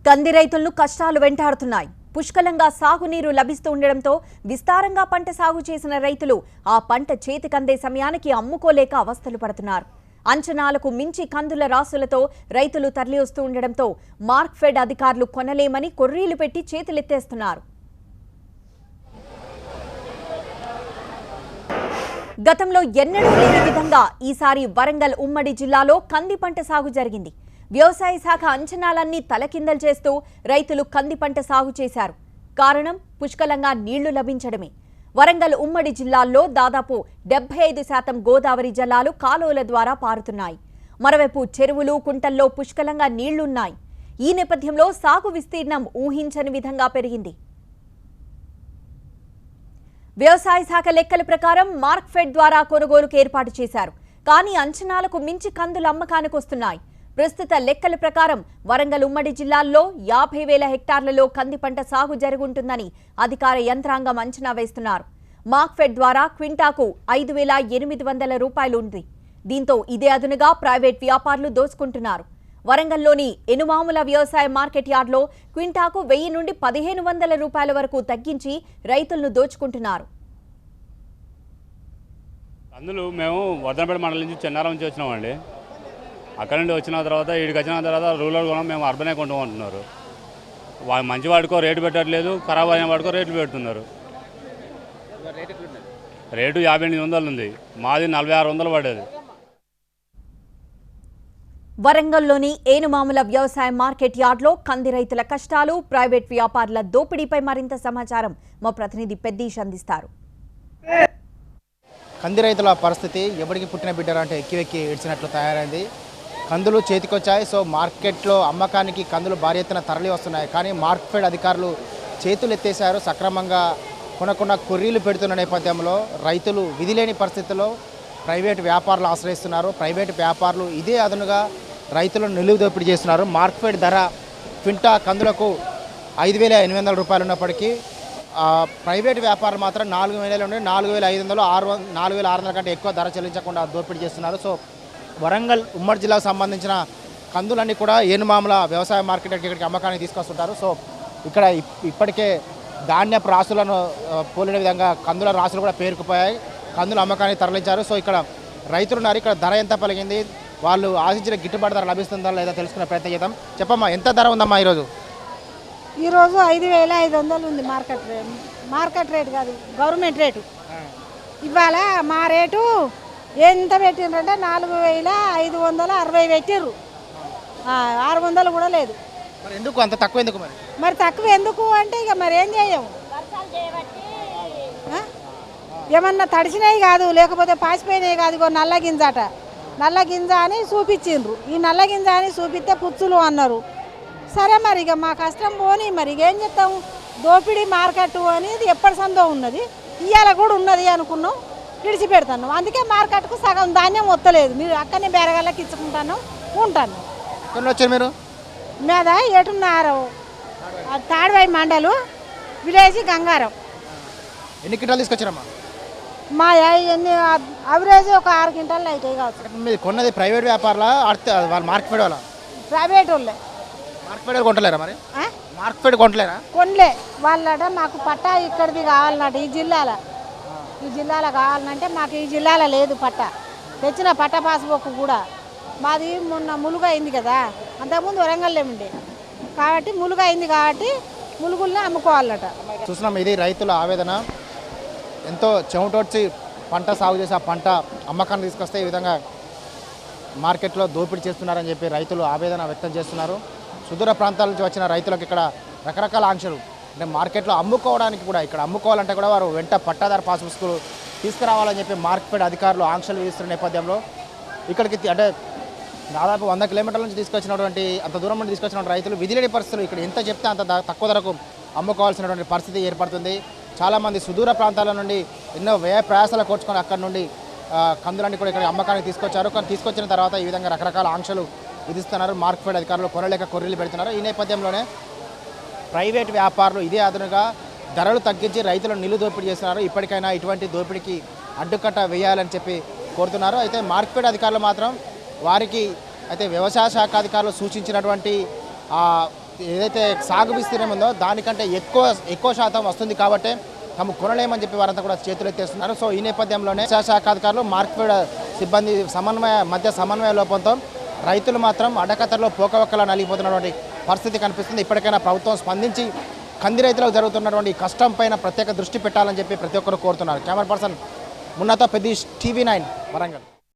కంది రైతులను కష్టాలు వెంటాడుతున్నాయి. పుష్కలంగా సాగునీరు లభిస్తూ ఉండడంతో విస్తారంగా పంట సాగు చేసిన రైతులు ఆ పంట చేతికందే సమయానికి అమ్ముకోలేక అవస్థలు పడుతున్నారు. అంచనాలకు మించి కందుల రాసులతో రైతులు తరలివస్తూ ఉండడంతో మార్క్ఫెడ్ అధికారులు కొనలేమని కొర్రీలు పెట్టి చేతులెత్తేస్తున్నారు. గతంలో ఎన్నడూ లేని విధంగా ఈసారి వరంగల్ ఉమ్మడి జిల్లాలో కంది పంట సాగు జరిగింది. వ్యవసాయ శాఖ అంచనాలన్నీ తలకిందలు చేస్తూ రైతులు కంది పంట సాగు చేశారు. కారణం పుష్కలంగా నీళ్లు లభించడమే. వరంగల్ ఉమ్మడి జిల్లాల్లో దాదాపు 75% గోదావరి జలాలు కాలువల ద్వారా పారుతున్నాయి. మరోవైపు చెరువులు కుంటల్లో పుష్కలంగా నీళ్లున్నాయి. ఈ నేపథ్యంలో సాగు విస్తీర్ణం ఊహించని విధంగా పెరిగింది. వ్యవసాయ శాఖ లెక్కల ప్రకారం మార్క్ఫెడ్ ద్వారా కొనుగోలుకు ఏర్పాటు చేశారు. కానీ అంచనాలకు మించి కందులు అమ్మకానికి వస్తున్నాయి. ప్రస్తుత లెక్కల ప్రకారం వరంగల్ ఉమ్మడి జిల్లాల్లో 50,000 హెక్టార్లలో కంది పంట సాగు జరుగుంటుందని అధికార యంత్రాంగం అంచనా వేస్తున్నారు. మార్క్ఫెడ్ ద్వారా క్వింటాకు 5,800 రూపాయలు ఉంది. దీంతో ఇదే అదునుగా ప్రైవేట్ వ్యాపారులు దోచుకుంటున్నారు. వరంగల్లోని ఎనుమాముల వ్యవసాయ మార్కెట్ యార్డ్లో క్వింటాకు 1000 నుండి 1,500 రూపాయల వరకు తగ్గించి రైతులను దోచుకుంటున్నారు. కందులు మేము వర్ధనపేట మండలం నుంచి చెన్నారం నుంచి వచ్చినామండి. అక్కడ నుండి వచ్చిన తర్వాత ఇక్కడికి వచ్చిన తర్వాత రూరల్ కూడా మేము అర్బనే కొంటామంటున్నారు. మంచి వాడుకో రేటు పెట్టట్లేదు, ఖరాబ్ అయిన వాడుకో రేట్లు పెడుతున్నారు. రేటు 5800 ఉంది, మాది 4600 పడేది. వరంగల్లోని ఏనుమాముల వ్యవసాయ మార్కెట్ యార్డ్లో కంది రైతుల కష్టాలు, ప్రైవేట్ వ్యాపారుల దోపిడీపై మరింత సమాచారం మా ప్రతినిధి పెద్దీష్ అందిస్తారు. కంది రైతుల పరిస్థితి ఎవరికి పుట్టిన బిడ్డరంటే ఎక్కి ఏడ్చినట్లు తయారైంది. కందులు చేతికొచ్చాయి. సో మార్కెట్లో అమ్మకానికి కందులు భారీ ఎత్తున తరలి వస్తున్నాయి. కానీ మార్క్ఫెడ్ అధికారులు చేతులు ఎత్తేశారు. సక్రమంగా కొనకుండా కొర్రీలు పెడుతున్న నేపథ్యంలో రైతులు విధిలేని పరిస్థితుల్లో ప్రైవేట్ వ్యాపారులు ఆశ్రయిస్తున్నారు. ప్రైవేట్ వ్యాపారులు ఇదే అదనుగా రైతులను నిలువు దోపిడీ చేస్తున్నారు. మార్క్ఫెడ్ ధర క్వింటా కందులకు 5,800 రూపాయలు ఉన్నప్పటికీ ప్రైవేట్ వ్యాపారులు మాత్రం 4,000 నుండి 4,500, 4,600 కంటే ఎక్కువ ధర చెల్లించకుండా దోపిడీ చేస్తున్నారు. సో వరంగల్ ఉమ్మడి జిల్లాకు సంబంధించిన కందులన్నీ కూడా ఏనుమాముల వ్యవసాయ మార్కెట్ ఇక్కడికి అమ్మకానికి తీసుకొస్తుంటారు. సో ఇక్కడ ఇప్పటికే ధాన్యపు రాసులను పోలిన విధంగా కందుల రాసులు కూడా పేరుకుపోయాయి. కందుల అమ్మకానికి తరలించారు. సో ఇక్కడ రైతులు ఉన్నారు. ఇక్కడ ధర ఎంత పలిగింది, వాళ్ళు ఆశించిన గిట్టుబాటు ధర లభిస్తుందా లేదా తెలుసుకునే ప్రయత్నం చేద్దాం. చెప్పమ్మా, ఎంత ధర ఉందమ్మా ఈరోజు? 5,500 ఉంది మార్కెట్ రేటు కాదు, గవర్నమెంట్ రేటు. ఇవాళ మా రేటు ఎంత పెట్టిండ్రంటే 4,560 పెట్టిర్రు. 600 కూడా లేదు. మరి ఎందుకు అంత తక్కువ? ఎందుకు మరి తక్కువ ఎందుకు అంటే ఇక మరి ఏం చేయము. ఏమన్నా తడిచినాయి కాదు, లేకపోతే పాసిపోయినాయి కాదు. ఇగో నల్ల గింజట, నల్ల గింజ అని చూపించిండ్రు. ఈ నల్ల గింజ అని చూపిస్తే పుచ్చులు అన్నారు. సరే మరి ఇక మా కష్టం పోని మరి ఇక ఏం చెప్తాము. దోపిడీ మార్కెట్ అనేది ఎప్పటి సందో ఉన్నది, ఇవాళ కూడా ఉన్నది అనుకున్నాం, విడిచిపెడతాను. అందుకే మార్కెట్కు సగం ధాన్యం వస్తలేదు. మీరు అక్కడనే బేరగాళ్ళకి ఇచ్చుకుంటాను ఉంటాను. వచ్చారు మీరు? మీద ఎటున్నారు, తాడ్వాయి మండలు, విలేజ్ గంగారం. ఎన్ని క్వింటాలు తీసుకొచ్చారమ్మా? మా ఎన్ని అవరేజ్ ఒక 6 క్వింటాలు అవుతాయి కావచ్చు. మీరు కొన్నది ప్రైవేట్ వ్యాపారులా వాళ్ళు మార్కెట్ వాళ్ళ? ప్రైవేట్ వాళ్ళే. మార్కెట్ కొంటలేరా? మరి మార్కెట్ కొంటలేరా? కొనలే వాళ్ళట. మాకు పట్టా ఇక్కడిది కావాలన్నట్టు, ఈ జిల్లాలో కావాలంటే మాకు ఈ జిల్లాలో లేదు పట్టా. తెచ్చిన పట్టా పాస్బుక్ కూడా మాది మొన్న ములుగు అయింది కదా, అంతకుముందు వరంగల్లో ఉండే కాబట్టి ములుగు అయింది కాబట్టి ములుగుల్ని అమ్ముకోవాలట. చూసినాం, ఇది రైతుల ఆవేదన. ఎంతో చెమటొచ్చి పంట సాగు చేసి ఆ పంట అమ్మకాన్ని తీసుకొస్తే ఈ విధంగా మార్కెట్లో దోపిడీ చేస్తున్నారని చెప్పి రైతులు ఆవేదన వ్యక్తం చేస్తున్నారు. సుదూర ప్రాంతాల నుంచి వచ్చిన రైతులకు ఇక్కడ రకరకాల ఆంక్షలు, అంటే మార్కెట్లో అమ్ముకోవడానికి కూడా, ఇక్కడ అమ్ముకోవాలంటే కూడా వారు వెంట పట్టాదారు పాస్బుక్లు తీసుకురావాలని చెప్పి మార్కెట్ అధికారులు ఆంక్షలు విధిస్తున్న నేపథ్యంలో ఇక్కడికి అంటే దాదాపు 100 కిలోమీటర్ల నుంచి తీసుకొచ్చినటువంటి, అంత దూరం నుండి తీసుకొచ్చిన రైతులు విధిలేని పరిస్థితులు ఇక్కడ ఎంత చెప్తే అంత తక్కువ ధరకు అమ్ముకోవాల్సినటువంటి పరిస్థితి ఏర్పడుతుంది. చాలామంది సుదూర ప్రాంతాల నుండి ఎన్నో వ్యయ ప్రయాసాలు కోర్చుకొని అక్కడ నుండి కందులన్నీ కూడా ఇక్కడ అమ్మకానికి తీసుకొచ్చారు. కానీ తీసుకొచ్చిన తర్వాత ఈ విధంగా రకరకాల ఆంక్షలు విధిస్తున్నారు. మార్కెట్ అధికారులు కొనలేక కొర్రీలు పెడుతున్నారు. ఈ నేపథ్యంలోనే ప్రైవేట్ వ్యాపారులు ఇదే అదనుగా ధరలు తగ్గించి రైతులను నిలువు దోపిడీ చేస్తున్నారు. ఇప్పటికైనా ఇటువంటి దోపిడీకి అడ్డుకట్ట వేయాలని చెప్పి కోరుతున్నారు. అయితే మార్కెట్ అధికారులు మాత్రం వారికి అయితే వ్యవసాయ శాఖ అధికారులు సూచించినటువంటి ఏదైతే సాగు విస్తీర్ణం ఉందో దానికంటే ఎక్కువ శాతం వస్తుంది కాబట్టి తాము కొనలేమని చెప్పి వారంతా కూడా చేతులు ఎత్తేస్తున్నారు. సో ఈ నేపథ్యంలోనే శాఖ అధికారులు మార్కెట్ సిబ్బంది సమన్వయ లోపంతో రైతులు మాత్రం అడకతరలో పోకవక్కలా నలిగిపోతున్నటువంటి పరిస్థితి కనిపిస్తుంది. ఇప్పటికైనా ప్రభుత్వం స్పందించి కంది రైతులకు జరుగుతున్నటువంటి కష్టం పైన ప్రత్యేక దృష్టి పెట్టాలని చెప్పి ప్రతి ఒక్కరు కోరుతున్నారు. కెమెరా పర్సన్ మున్నాతో పెద్దీష్, TV9 వరంగల్.